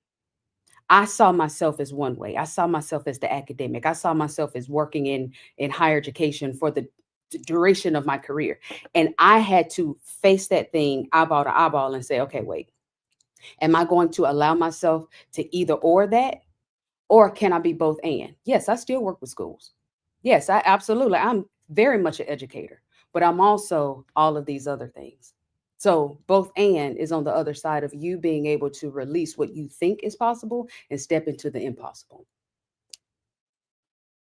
I saw myself as one way. I saw myself as the academic. I saw myself as working in higher education for the duration of my career. And I had to face that thing eyeball to eyeball and say, okay, wait, am I going to allow myself to either or that? Or can I be both and? Yes, I still work with schools. Yes, I'm very much an educator, but I'm also all of these other things. So both and is on the other side of you being able to release what you think is possible and step into the impossible.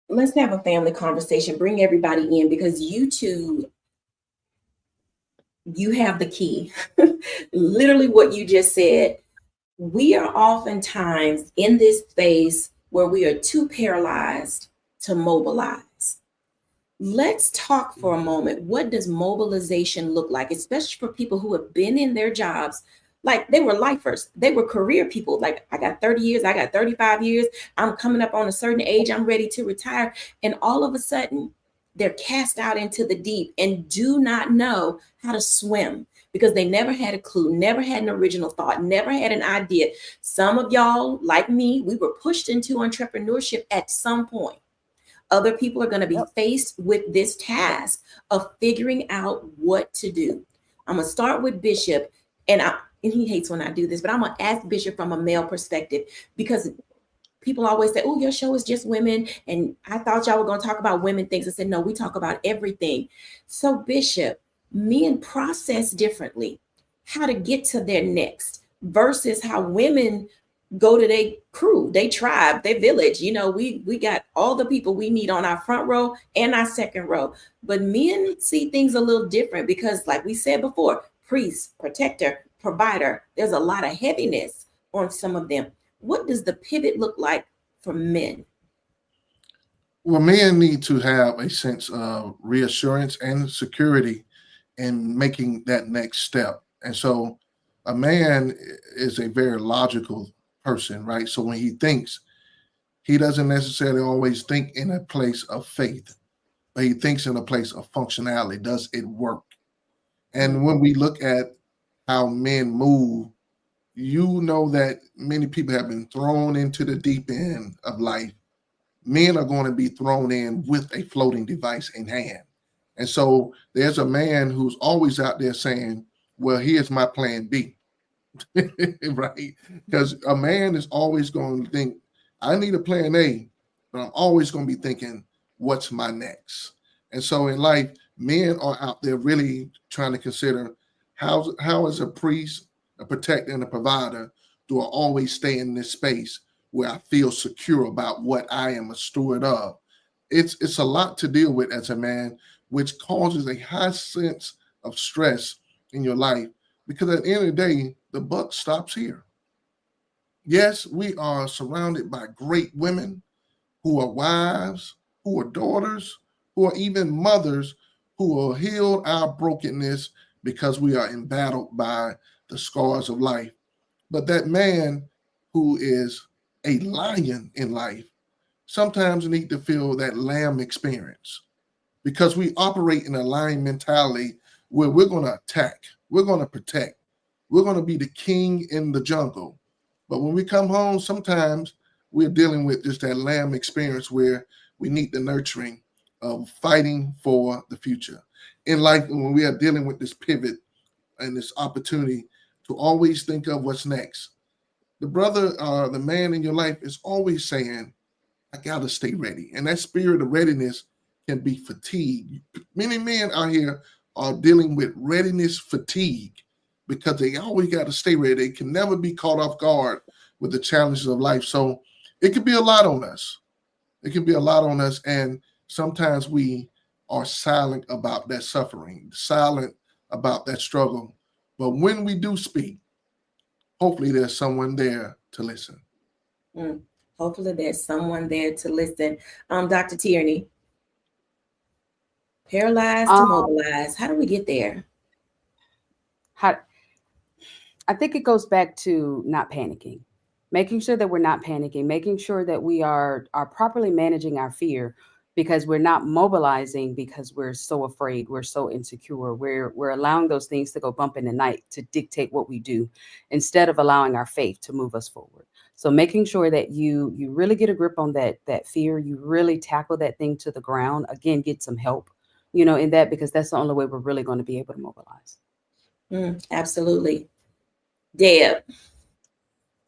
Let's have a family conversation. Bring everybody in because you two, you have the key. Literally what you just said. We are oftentimes in this space where we are too paralyzed to mobilize. Let's talk for a moment. What does mobilization look like, especially for people who have been in their jobs? Like they were lifers, they were career people. Like I got 30 years, I got 35 years. I'm coming up on a certain age, I'm ready to retire. And all of a sudden, they're cast out into the deep and do not know how to swim because they never had a clue, never had an original thought, never had an idea. Some of y'all, like me, we were pushed into entrepreneurship at some point. Other people are going to be faced with this task of figuring out what to do. I'm going to start with Bishop. And and he hates when I do this, but I'm going to ask Bishop from a male perspective, because people always say, oh, your show is just women. And I thought y'all were going to talk about women things. I said, no, we talk about everything. So Bishop, men process differently how to get to their next versus how women go to their crew, their tribe, their village. You know, we got all the people we need on our front row and our second row. But men see things a little different because, like we said before, priest, protector, provider, there's a lot of heaviness on some of them. What does the pivot look like for men? Well, men need to have a sense of reassurance and security in making that next step. And so a man is a very logical person, right? So when he thinks, he doesn't necessarily always think in a place of faith, but he thinks in a place of functionality. Does it work? And when we look at how men move, you know that many people have been thrown into the deep end of life. Men are going to be thrown in with a floating device in hand. And so there's a man who's always out there saying, well, here's my plan B. Right? Because a man is always going to think, I need a plan A, but I'm always going to be thinking, what's my next? And so in life, men are out there really trying to consider how as a priest, a protector, and a provider, do I always stay in this space where I feel secure about what I am a steward of? It's a lot to deal with as a man, which causes a high sense of stress in your life, because at the end of the day, the buck stops here. Yes, we are surrounded by great women who are wives, who are daughters, who are even mothers, who will heal our brokenness because we are embattled by the scars of life. But that man who is a lion in life sometimes need to feel that lamb experience, because we operate in a lion mentality where we're going to attack, we're going to protect, we're going to be the king in the jungle. But when we come home, sometimes we're dealing with just that lamb experience where we need the nurturing of fighting for the future. In life, when we are dealing with this pivot and this opportunity to always think of what's next, the brother, the man in your life is always saying, I got to stay ready. And that spirit of readiness can be fatigue. Many men out here are dealing with readiness fatigue because they always got to stay ready. They can never be caught off guard with the challenges of life. So it can be a lot on us. It can be a lot on us. And sometimes we are silent about that suffering, silent about that struggle. But when we do speak, hopefully there's someone there to listen. Hopefully there's someone there to listen. Dr. Tierney, paralyzed to mobilize. How do we get there? I think it goes back to not panicking, making sure that we're not panicking, making sure that we are properly managing our fear, because we're not mobilizing because we're so afraid, we're so insecure, we're allowing those things to go bump in the night to dictate what we do instead of allowing our faith to move us forward. So making sure that you really get a grip on that fear, you really tackle that thing to the ground, again, get some help, in that, because that's the only way we're really going to be able to mobilize. Absolutely. Deb.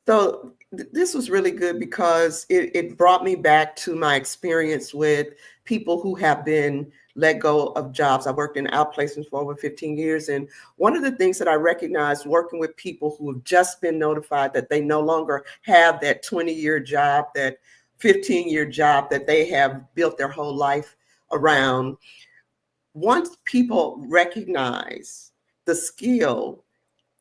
So this was really good because it brought me back to my experience with people who have been let go of jobs. I worked in outplacements for over 15 years. And one of the things that I recognized working with people who have just been notified that they no longer have that 20-year job, that 15-year job that they have built their whole life around. Once people recognize the skill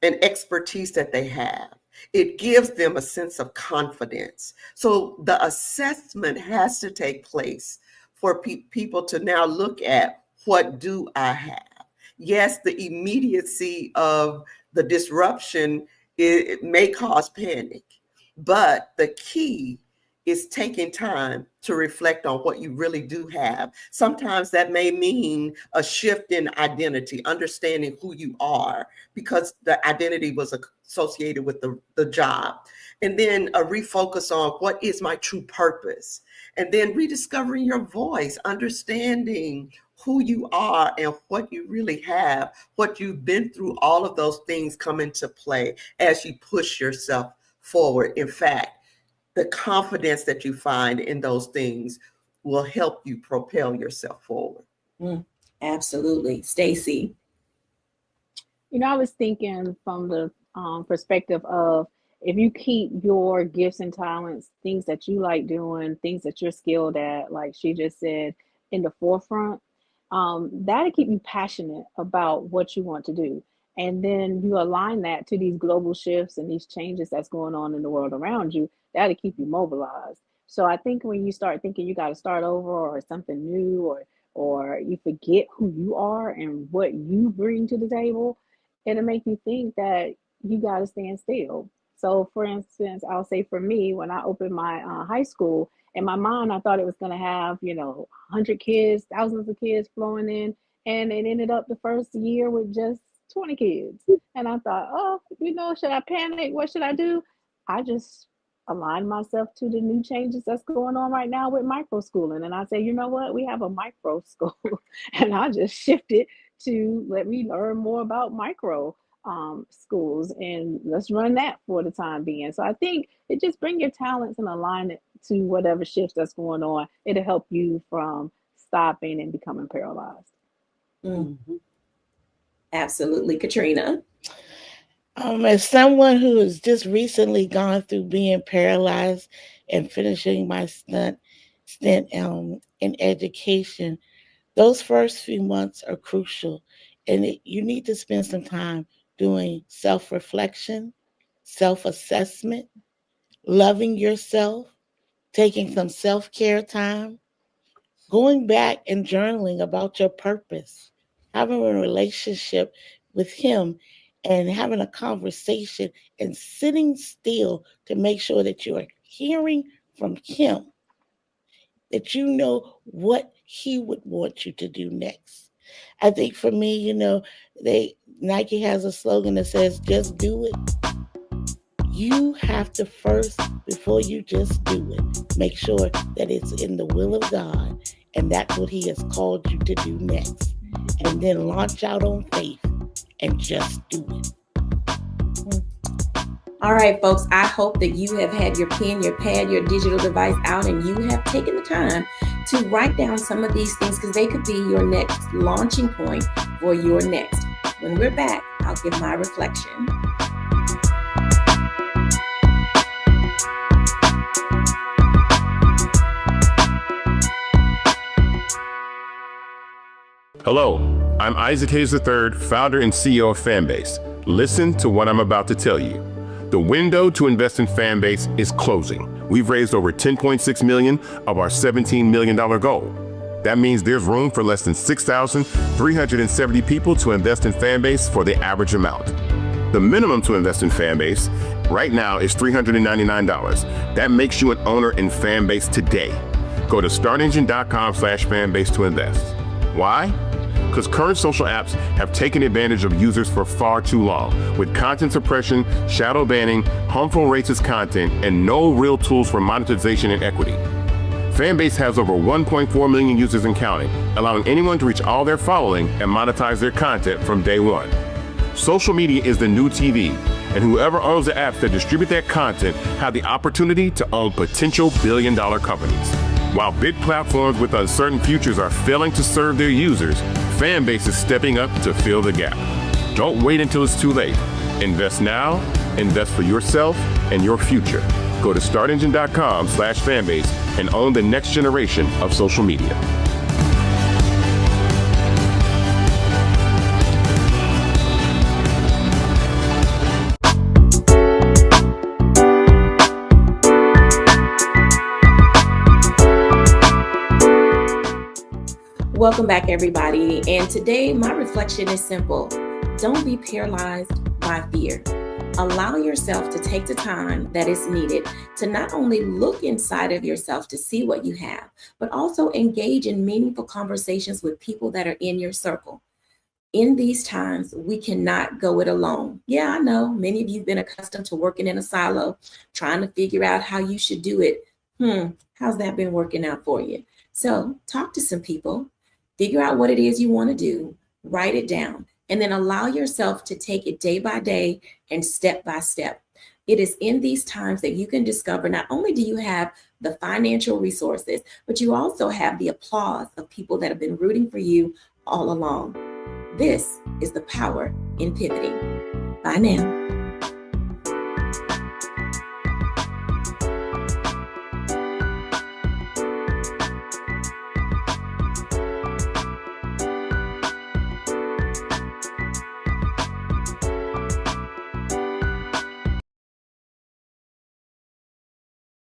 and expertise that they have, it gives them a sense of confidence. So the assessment has to take place for people to now look at, what do I have? Yes, the immediacy of the disruption, it may cause panic, but the key is taking time to reflect on what you really do have. Sometimes that may mean a shift in identity, understanding who you are, because the identity was associated with the job. And then a refocus on, what is my true purpose? And then rediscovering your voice, understanding who you are and what you really have, what you've been through, all of those things come into play as you push yourself forward. In fact, the confidence that you find in those things will help you propel yourself forward. Absolutely. Stacy. I was thinking from the perspective of, if you keep your gifts and talents, things that you like doing, things that you're skilled at, like she just said, in the forefront, that'll keep you passionate about what you want to do. And then you align that to these global shifts and these changes that's going on in the world around you, that'll keep you mobilized. So I think when you start thinking you got to start over or something new, or you forget who you are and what you bring to the table, it'll make you think that you got to stand still. So, for instance, I'll say for me, when I opened my high school, in my mind, I thought it was going to have, 100 kids, thousands of kids flowing in. And it ended up the first year with just 20 kids. And I thought, oh, should I panic? What should I do? I just aligned myself to the new changes that's going on right now with micro schooling. And I said, you know what? We have a micro school. And I just shifted to let me learn more about micro schools, and let's run that for the time being. So I think it just bring your talents and align it to whatever shifts that's going on. It'll help you from stopping and becoming paralyzed. Absolutely. Katrina. As someone who has just recently gone through being paralyzed and finishing my stint in education, those first few months are crucial, and you need to spend some time doing self-reflection, self-assessment, loving yourself, taking some self-care time, going back and journaling about your purpose, having a relationship with him, and having a conversation and sitting still to make sure that you are hearing from him, that you know what he would want you to do next. I think for me, Nike has a slogan that says, just do it. You have to first, before you just do it, make sure that it's in the will of God and that's what he has called you to do next. And then launch out on faith and just do it. All right, folks, I hope that you have had your pen, your pad, your digital device out, and you have taken the time to write down some of these things, because they could be your next launching point for your next. When we're back, I'll give my reflection. Hello, I'm Isaac Hayes III, founder and CEO of Fanbase. Listen to what I'm about to tell you. The window to invest in Fanbase is closing. We've raised over $10.6 million of our $17 million goal. That means there's room for less than 6,370 people to invest in Fanbase for the average amount. The minimum to invest in Fanbase right now is $399. That makes you an owner in Fanbase today. Go to startengine.com/fanbase to invest. Why? Because current social apps have taken advantage of users for far too long, with content suppression, shadow banning, harmful racist content, and no real tools for monetization and equity. Fanbase has over 1.4 million users and counting, allowing anyone to reach all their following and monetize their content from day one. Social media is the new TV, and whoever owns the apps that distribute that content have the opportunity to own potential billion-dollar companies. While big platforms with uncertain futures are failing to serve their users, Fanbase is stepping up to fill the gap. Don't wait until it's too late. Invest now, invest for yourself and your future. Go to startengine.com/fanbase and own the next generation of social media. Welcome back, everybody. And today, my reflection is simple. Don't be paralyzed by fear. Allow yourself to take the time that is needed to not only look inside of yourself to see what you have, but also engage in meaningful conversations with people that are in your circle. In these times, we cannot go it alone. Yeah, I know many of you have been accustomed to working in a silo, trying to figure out how you should do it. How's that been working out for you? So talk to some people. Figure out what it is you want to do, write it down, and then allow yourself to take it day by day and step by step. It is in these times that you can discover not only do you have the financial resources, but you also have the applause of people that have been rooting for you all along. This is the power in pivoting. Bye now.